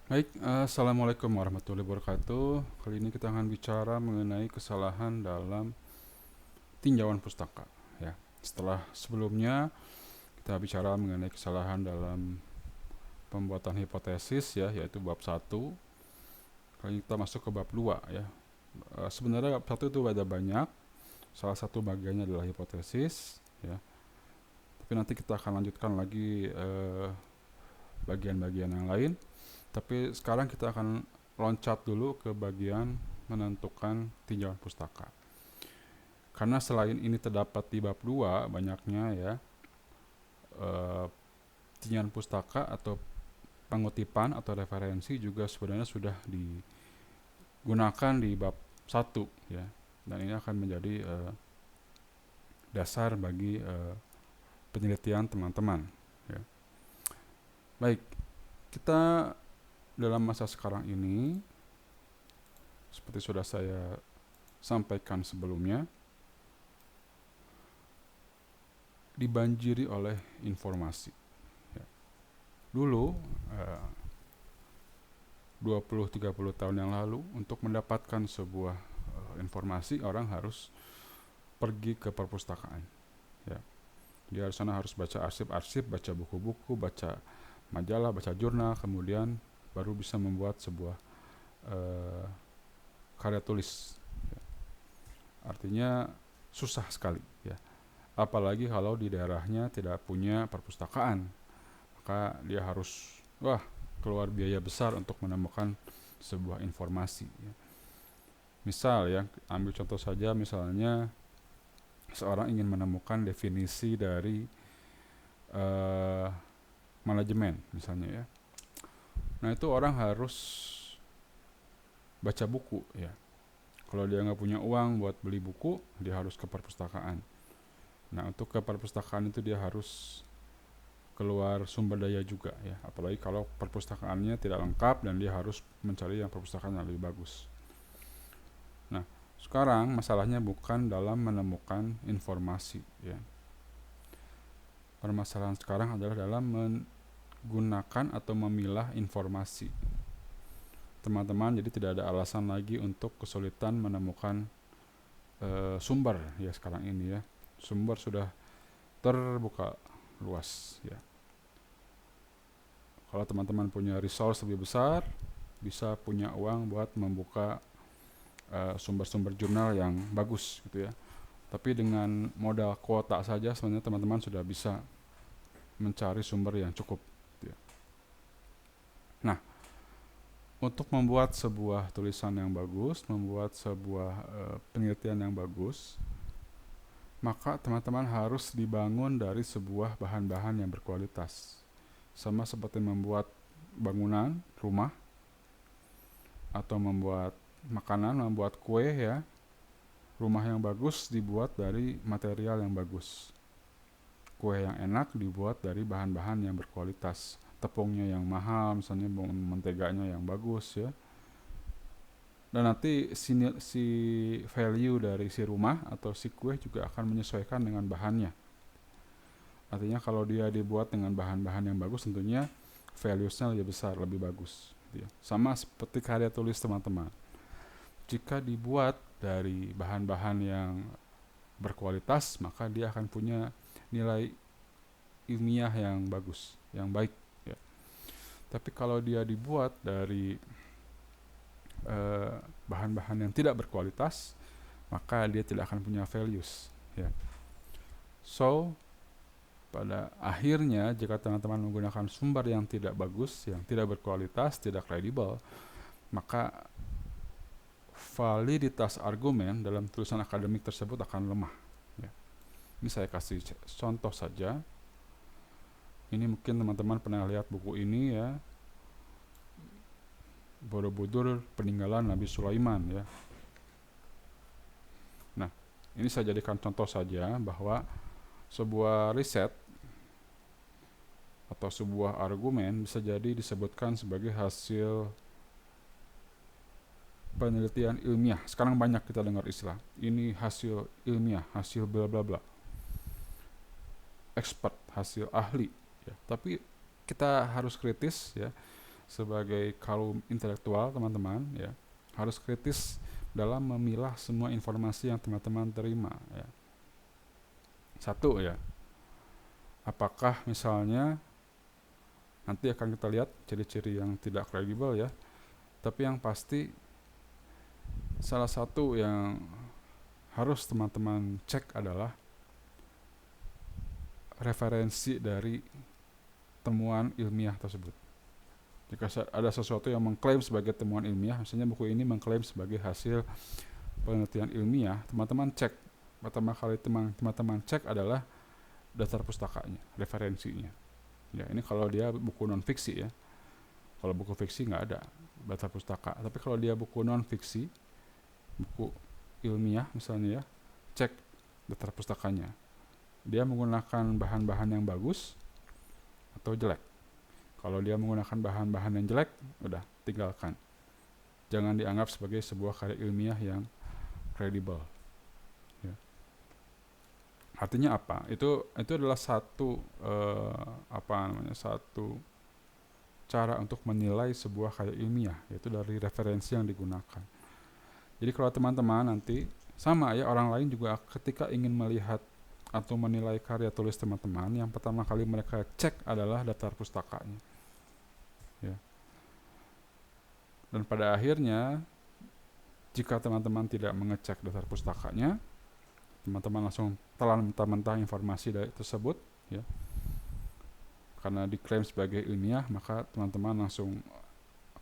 Baik, assalamualaikum warahmatullahi wabarakatuh. Kali ini kita akan bicara mengenai kesalahan dalam tinjauan pustaka. Ya, setelah sebelumnya kita bicara mengenai kesalahan dalam pembuatan hipotesis, ya, yaitu bab satu. Kali ini kita masuk ke bab 2, ya. Sebenarnya bab satu itu ada banyak. Salah satu bagiannya adalah hipotesis, ya. Tapi nanti kita akan lanjutkan lagi bagian-bagian yang lain. Tapi sekarang kita akan loncat dulu ke bagian menentukan tinjauan pustaka. Karena selain ini terdapat di bab 2 banyaknya, ya, eh, tinjauan pustaka atau pengutipan atau referensi juga sebenarnya sudah digunakan di bab satu, ya. Dan ini akan menjadi dasar bagi penelitian teman-teman, ya. Baik, kita dalam masa sekarang ini seperti sudah saya sampaikan sebelumnya dibanjiri oleh informasi, ya. Dulu 20-30 tahun yang lalu untuk mendapatkan sebuah informasi orang harus pergi ke perpustakaan, ya. Dia di sana harus baca arsip-arsip, baca buku-buku, baca majalah, baca jurnal, kemudian baru bisa membuat sebuah uh, karya tulis, ya. Artinya susah sekali, ya. Apalagi kalau di daerahnya tidak punya perpustakaan, maka dia harus keluar biaya besar untuk menemukan sebuah informasi, ya. Misal, ya, ambil contoh saja, misalnya seorang ingin menemukan definisi dari uh, manajemen misalnya, ya. Nah, itu orang harus baca buku, ya. Kalau dia nggak punya uang buat beli buku, dia harus ke perpustakaan. Nah, untuk ke perpustakaan itu dia harus keluar sumber daya juga, ya. Apalagi kalau perpustakaannya tidak lengkap dan dia harus mencari yang perpustakaan yang lebih bagus. Nah, sekarang masalahnya bukan dalam menemukan informasi, ya. Permasalahan sekarang adalah dalam menggunakan atau memilah informasi. Teman-teman, jadi tidak ada alasan lagi untuk kesulitan menemukan sumber, ya, sekarang ini, ya. Sumber sudah terbuka luas, ya. Kalau teman-teman punya resource lebih besar, bisa punya uang buat membuka sumber-sumber jurnal yang bagus, gitu, ya. Tapi dengan modal kuota saja sebenarnya teman-teman sudah bisa mencari sumber yang cukup, gitu, ya. Nah, untuk membuat sebuah tulisan yang bagus, membuat sebuah penelitian yang bagus, maka teman-teman harus dibangun dari sebuah bahan-bahan yang berkualitas. Sama seperti membuat bangunan, rumah, atau membuat makanan, membuat kue, ya. Rumah yang bagus dibuat dari material yang bagus. Kue yang enak dibuat dari bahan-bahan yang berkualitas. Tepungnya yang mahal, misalnya menteganya yang bagus, ya. Dan nanti si value dari si rumah atau si kue juga akan menyesuaikan dengan bahannya. Artinya kalau dia dibuat dengan bahan-bahan yang bagus, tentunya values-nya lebih besar, lebih bagus, gitu, ya. Sama seperti karya tulis teman-teman. Jika dibuat dari bahan-bahan yang berkualitas, maka dia akan punya nilai ilmiah yang bagus, yang baik, ya. Tapi kalau dia dibuat dari eh, bahan-bahan yang tidak berkualitas, maka dia tidak akan punya values, ya. So, pada akhirnya jika teman-teman menggunakan sumber yang tidak bagus, yang tidak berkualitas, tidak kredibel, maka validitas argumen dalam tulisan akademik tersebut akan lemah, ya. Ini saya kasih contoh saja. Ini mungkin teman-teman pernah lihat buku ini, ya, Borobudur Peninggalan Nabi Sulaiman, ya. Nah, ini saya jadikan contoh saja bahwa sebuah riset atau sebuah argumen bisa jadi disebutkan sebagai hasil penelitian ilmiah. Sekarang banyak kita dengar istilah ini hasil ilmiah, hasil bla bla bla, expert, hasil ahli, ya. Tapi kita harus kritis, ya. sebagai kaum intelektual teman-teman ya, harus kritis dalam memilah semua informasi yang teman-teman terima ya. Satu ya, apakah misalnya nanti akan kita lihat ciri-ciri yang tidak kredibel ya, tapi yang pasti salah satu yang harus teman-teman cek adalah referensi dari temuan ilmiah tersebut. Jika ada sesuatu yang mengklaim sebagai temuan ilmiah, misalnya buku ini mengklaim sebagai hasil penelitian ilmiah, teman-teman cek. Pertama kali teman-teman cek adalah daftar pustakanya, referensinya. Ya, ini kalau dia buku non fiksi ya. Kalau buku fiksi nggak ada daftar pustaka. Tapi kalau dia buku non fiksi, buku ilmiah misalnya ya, cek daftar pustakanya. Dia menggunakan bahan-bahan yang bagus atau jelek. Kalau dia menggunakan bahan-bahan yang jelek, udah tinggalkan. Jangan dianggap sebagai sebuah karya ilmiah yang kredibel. Ya. Artinya apa? Itu adalah satu satu cara untuk menilai sebuah karya ilmiah, yaitu dari referensi yang digunakan. Jadi kalau teman-teman nanti sama ya, orang lain juga ketika ingin melihat atau menilai karya tulis teman-teman, yang pertama kali mereka cek adalah daftar pustakanya. Ya. Dan pada akhirnya, jika teman-teman tidak mengecek daftar pustakanya, teman-teman langsung telan mentah-mentah informasi dari tersebut, ya. Karena diklaim sebagai ilmiah, maka teman-teman langsung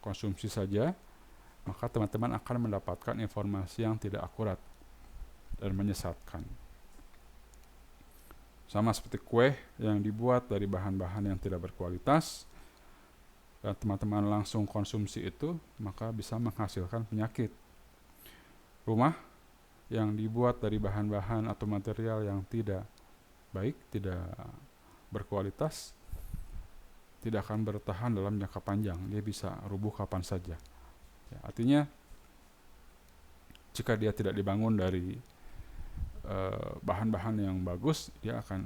konsumsi saja, maka teman-teman akan mendapatkan informasi yang tidak akurat dan menyesatkan. Sama seperti kue yang dibuat dari bahan-bahan yang tidak berkualitas, dan teman-teman langsung konsumsi itu, maka bisa menghasilkan penyakit. Rumah yang dibuat dari bahan-bahan atau material yang tidak baik, tidak berkualitas, tidak akan bertahan dalam jangka panjang. Dia bisa rubuh kapan saja. Ya, artinya, jika dia tidak dibangun dari bahan-bahan yang bagus, dia akan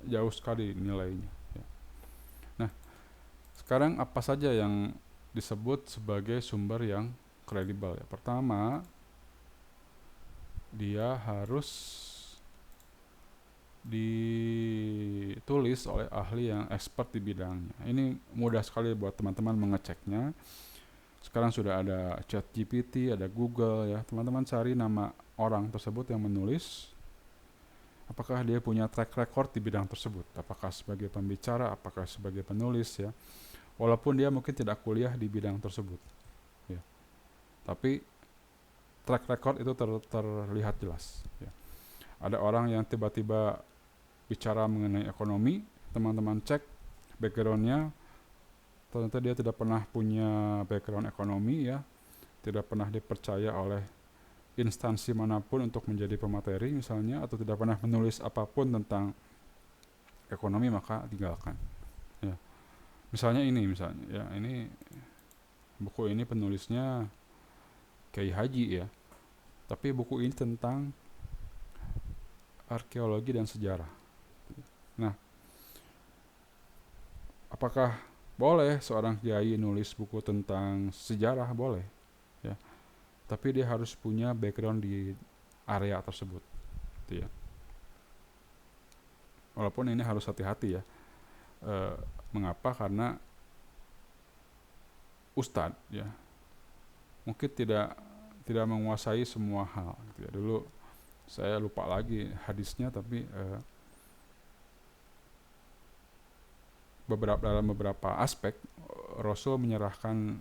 jauh sekali nilainya. Ya. Nah, sekarang apa saja yang disebut sebagai sumber yang kredibel ya? Pertama, dia harus ditulis oleh ahli yang expert di bidangnya. Ini mudah sekali buat teman-teman mengeceknya. Sekarang sudah ada ChatGPT, ada Google ya. Teman-teman cari nama orang tersebut yang menulis. Apakah dia punya track record di bidang tersebut? Apakah sebagai pembicara, apakah sebagai penulis ya. Walaupun dia mungkin tidak kuliah di bidang tersebut. Ya. Tapi track record itu terlihat jelas ya. Ada orang yang tiba-tiba bicara mengenai ekonomi, teman-teman cek background-nya, ternyata dia tidak pernah punya background ekonomi ya, tidak pernah dipercaya oleh instansi manapun untuk menjadi pemateri misalnya, atau tidak pernah menulis apapun tentang ekonomi, maka tinggalkan ya. Misalnya ya, ini buku ini penulisnya Kiai Haji ya, tapi buku ini tentang arkeologi dan sejarah. Nah, apakah boleh seorang kiai nulis buku tentang sejarah? Boleh ya, tapi dia harus punya background di area tersebut gitu ya. Walaupun ini harus hati-hati ya. Mengapa? Karena ustadz ya mungkin tidak menguasai semua hal gitu ya. Dulu saya lupa lagi hadisnya, tapi dalam beberapa aspek Rasul menyerahkan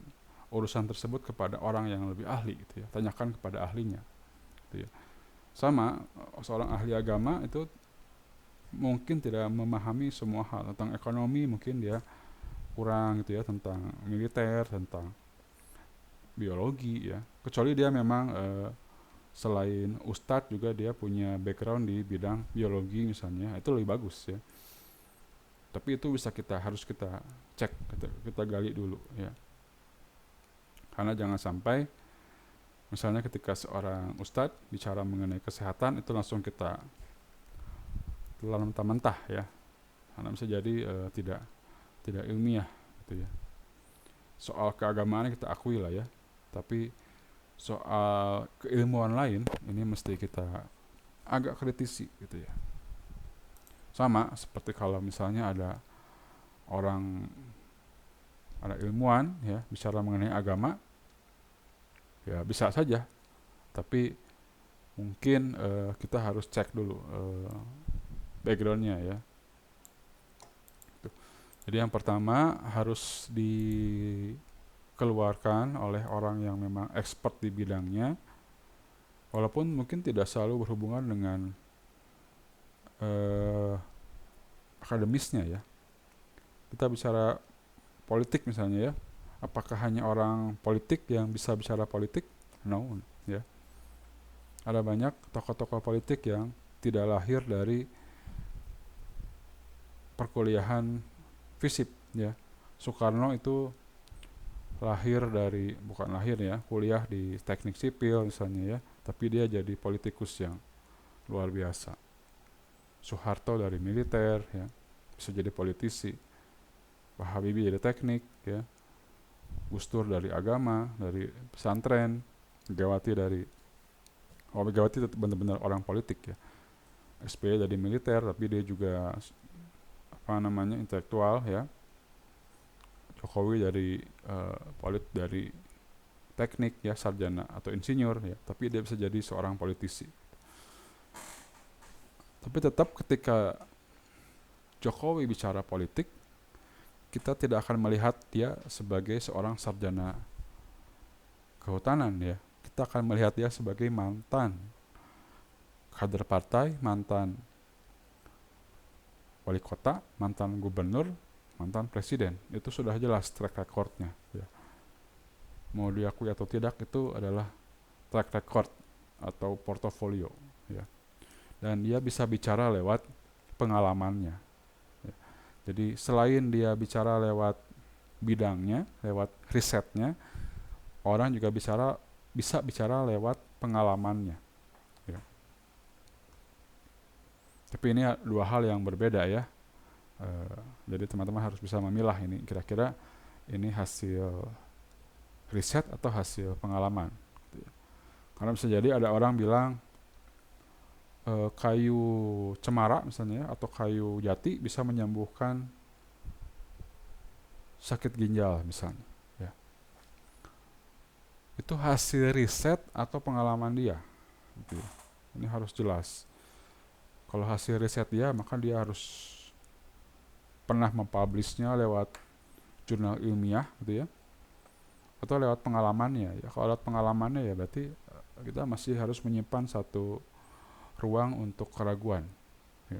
urusan tersebut kepada orang yang lebih ahli gitu ya. Tanyakan kepada ahlinya gitu ya. Sama seorang ahli agama itu mungkin tidak memahami semua hal tentang ekonomi, mungkin dia kurang gitu ya, tentang militer, tentang biologi ya. Kecuali dia memang selain ustadz juga dia punya background di bidang biologi misalnya, itu lebih bagus ya. Tapi itu harus kita cek, kita gali dulu ya. Karena jangan sampai misalnya ketika seorang ustadz bicara mengenai kesehatan, itu langsung kita telan mentah-mentah ya. Karena bisa jadi tidak ilmiah gitu ya. Soal keagamaan kita akui lah ya, tapi soal keilmuan lain ini mesti kita agak kritisi gitu ya. Sama seperti kalau misalnya ada ilmuwan ya bicara mengenai agama, ya bisa saja, tapi mungkin kita harus cek dulu backgroundnya ya. Jadi yang pertama harus dikeluarkan oleh orang yang memang expert di bidangnya, walaupun mungkin tidak selalu berhubungan dengan akademisnya ya. Kita bicara politik misalnya ya, apakah hanya orang politik yang bisa bicara politik? No, ya. Ada banyak tokoh-tokoh politik yang tidak lahir dari perkuliahan FISIP ya. Soekarno itu bukan lahir ya, kuliah di teknik sipil misalnya ya, tapi dia jadi politikus yang luar biasa. Soeharto dari militer ya, bisa jadi politisi. Pak Habibie dari teknik ya, Gus Dur dari agama, dari pesantren, Megawati benar-benar orang politik ya. SBY dari militer, tapi dia juga intelektual ya. Jokowi dari teknik ya, sarjana atau insinyur ya, tapi dia bisa jadi seorang politisi. Tapi tetap ketika Jokowi bicara politik, kita tidak akan melihat dia sebagai seorang sarjana kehutanan ya. Kita akan melihat dia sebagai mantan kader partai, mantan wali kota, mantan gubernur, mantan presiden. Itu sudah jelas track recordnya ya. Mau diakui atau tidak, itu adalah track record atau portofolio ya. Dan dia bisa bicara lewat pengalamannya ya. Jadi selain dia bicara lewat bidangnya, lewat risetnya, orang juga bisa bicara lewat pengalamannya ya. Tapi ini dua hal yang berbeda ya. Jadi teman-teman harus bisa memilah ini, kira-kira ini hasil riset atau hasil pengalaman gitu ya. Karena bisa jadi ada orang bilang kayu cemara misalnya atau kayu jati bisa menyembuhkan sakit ginjal misalnya ya. Itu hasil riset atau pengalaman dia gitu ya. Ini harus jelas. Kalau hasil riset dia, maka dia harus pernah mempublishnya lewat jurnal ilmiah gitu ya, atau lewat pengalamannya ya. Kalau lewat pengalamannya ya berarti kita masih harus menyimpan satu ruang untuk keraguan ya.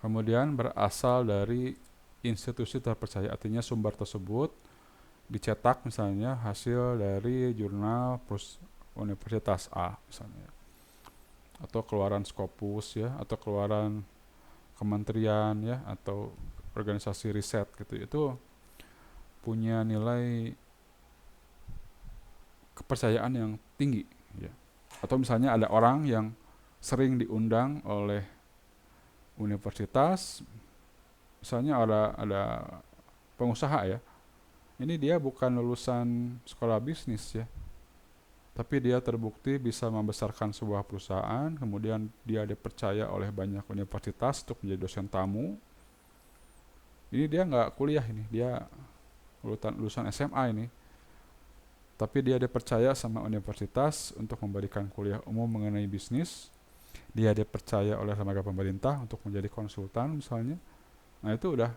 Kemudian berasal dari institusi terpercaya, artinya sumber tersebut dicetak misalnya hasil dari jurnal Universitas A misalnya, atau keluaran Scopus ya, atau keluaran kementerian ya, atau organisasi riset gitu. Itu punya nilai kepercayaan yang tinggi ya. Atau misalnya ada orang yang sering diundang oleh universitas, misalnya ada pengusaha ya, ini dia bukan lulusan sekolah bisnis ya, tapi dia terbukti bisa membesarkan sebuah perusahaan, kemudian dia dipercaya oleh banyak universitas untuk menjadi dosen tamu. Ini dia nggak kuliah, ini dia lulusan SMA ini, tapi dia dipercaya sama universitas untuk memberikan kuliah umum mengenai bisnis. Dia dipercaya oleh lembaga pemerintah untuk menjadi konsultan misalnya. Nah itu udah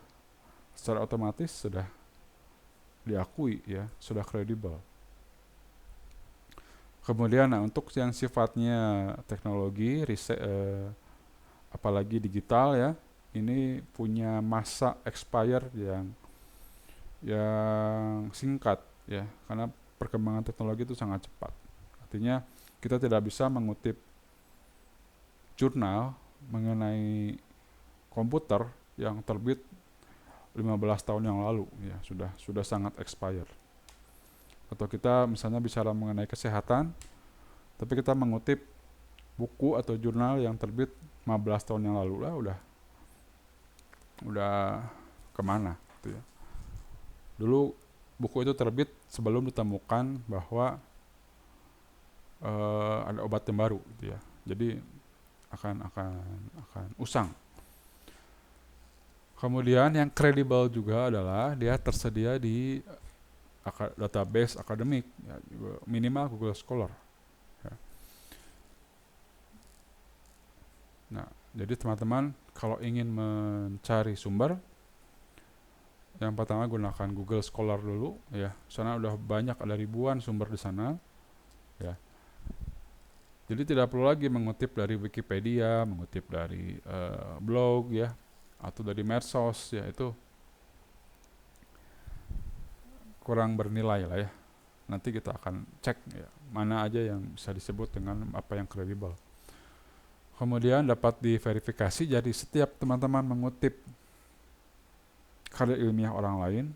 secara otomatis sudah diakui ya, sudah kredibel. Kemudian untuk yang sifatnya teknologi, riset, apalagi digital ya, ini punya masa expire yang singkat ya, karena perkembangan teknologi itu sangat cepat. Artinya kita tidak bisa mengutip jurnal mengenai komputer yang terbit 15 tahun yang lalu ya, sudah sangat expire. Atau kita misalnya bicara mengenai kesehatan, tapi kita mengutip buku atau jurnal yang terbit 15 tahun yang lalu lah, udah kemana gitu ya. Dulu buku itu terbit sebelum ditemukan bahwa ada obat yang baru gitu ya. Jadi akan usang. Kemudian yang kredibel juga adalah dia tersedia di database akademik, ya, minimal Google Scholar. Ya. Nah, jadi teman-teman kalau ingin mencari sumber, yang pertama gunakan Google Scholar dulu, ya. Sana udah banyak, ada ribuan sumber di sana, ya. Jadi tidak perlu lagi mengutip dari Wikipedia, mengutip dari blog, ya, atau dari medsos, ya itu kurang bernilai lah ya. Nanti kita akan cek ya, mana aja yang bisa disebut dengan apa yang kredibel. Kemudian dapat diverifikasi, jadi setiap teman-teman mengutip karya ilmiah orang lain,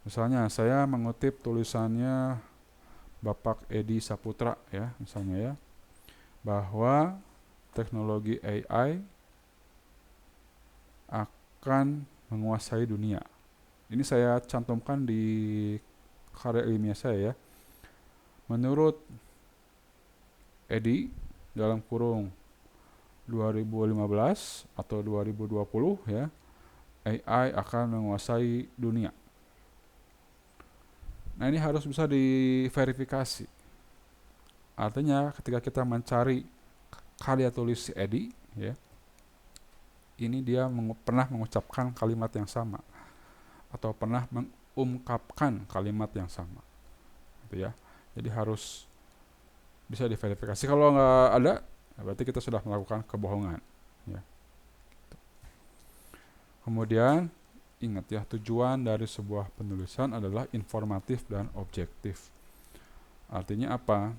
misalnya saya mengutip tulisannya Bapak Edi Saputra ya, misalnya ya, bahwa teknologi AI akan menguasai dunia. Ini saya cantumkan di karya ilmiah saya ya. Menurut Edi dalam kurung 2015 atau 2020 ya, AI akan menguasai dunia. Nah, ini harus bisa diverifikasi. Artinya ketika kita mencari karya tulis si Edi ya, ini dia pernah mengucapkan kalimat yang sama atau pernah mengungkapkan kalimat yang sama gitu ya. Jadi harus bisa diverifikasi. Kalau nggak ada, berarti kita sudah melakukan kebohongan ya. Kemudian ingat ya, tujuan dari sebuah penulisan adalah informatif dan objektif. Artinya apa?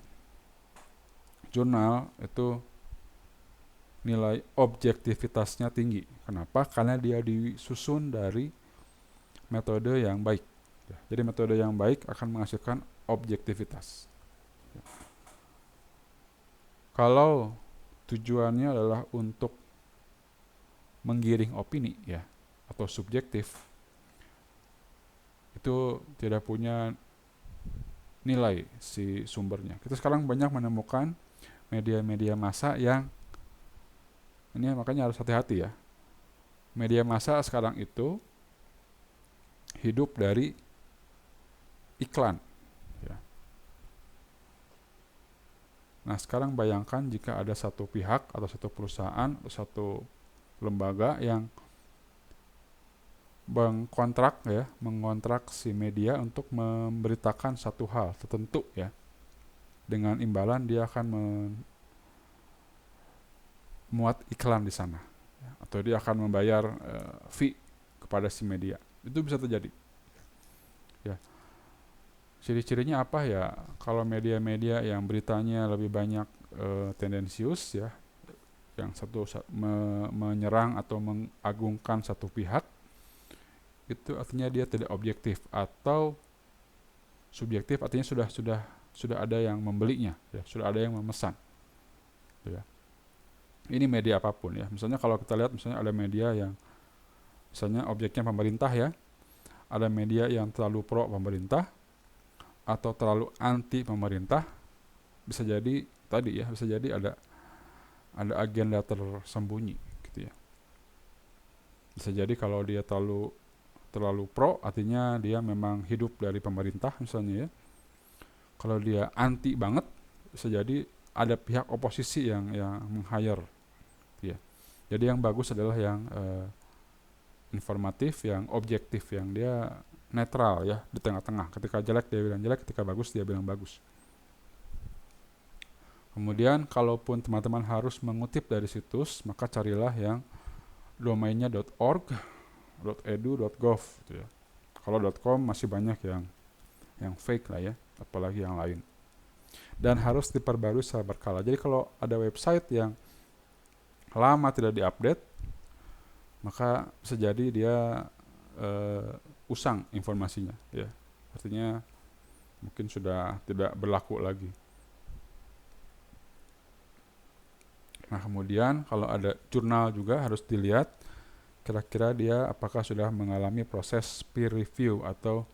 Jurnal itu nilai objektivitasnya tinggi. Kenapa? Karena dia disusun dari metode yang baik. Jadi metode yang baik akan menghasilkan objektivitas. Kalau tujuannya adalah untuk menggiring opini ya, atau subjektif, itu tidak punya nilai si sumbernya. Kita sekarang banyak menemukan media-media massa yang ini, makanya harus hati-hati ya. Media massa sekarang itu hidup dari iklan ya. Nah, sekarang bayangkan jika ada satu pihak atau satu perusahaan atau satu lembaga yang mengontrak si media untuk memberitakan satu hal tertentu ya. Dengan imbalan dia akan memuat iklan di sana ya, atau dia akan membayar fee kepada si media. Itu bisa terjadi. Ya. Ciri-cirinya apa ya? Kalau media-media yang beritanya lebih banyak tendensius ya, yang satu menyerang atau mengagungkan satu pihak, itu artinya dia tidak objektif, atau subjektif artinya sudah ada yang membelinya ya, sudah ada yang memesan ya. Ini media apapun ya. Misalnya kalau kita lihat, misalnya ada media yang misalnya objeknya pemerintah ya, ada media yang terlalu pro pemerintah atau terlalu anti pemerintah, bisa jadi tadi ya, bisa jadi ada agenda tersembunyi gitu ya. Bisa jadi kalau dia terlalu pro, artinya dia memang hidup dari pemerintah misalnya ya. Kalau dia anti banget, bisa jadi ada pihak oposisi yang meng-hire ya. Jadi yang bagus adalah yang informatif, yang objektif, yang dia netral ya, di tengah-tengah. Ketika jelek dia bilang jelek, ketika bagus dia bilang bagus. Kemudian kalaupun teman-teman harus mengutip dari situs, maka carilah yang domainnya .org, .edu, .gov gitu ya. Kalau .com masih banyak yang fake lah ya, apalagi yang lain. Dan harus diperbarui secara berkala. Jadi kalau ada website yang lama tidak diupdate, maka bisa jadi dia usang informasinya ya. Artinya mungkin sudah tidak berlaku lagi. Nah, kemudian kalau ada jurnal juga harus dilihat kira-kira dia apakah sudah mengalami proses peer review atau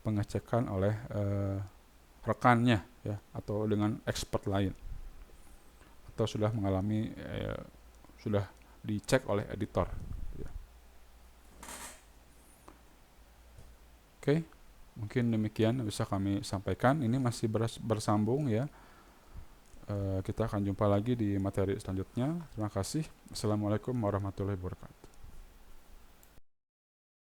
pengecekan oleh rekannya ya, atau dengan expert lain, atau sudah mengalami sudah dicek oleh editor ya. Oke, mungkin demikian bisa kami sampaikan. Ini masih bersambung ya. Kita akan jumpa lagi di materi selanjutnya. Terima kasih. Assalamualaikum warahmatullahi wabarakatuh.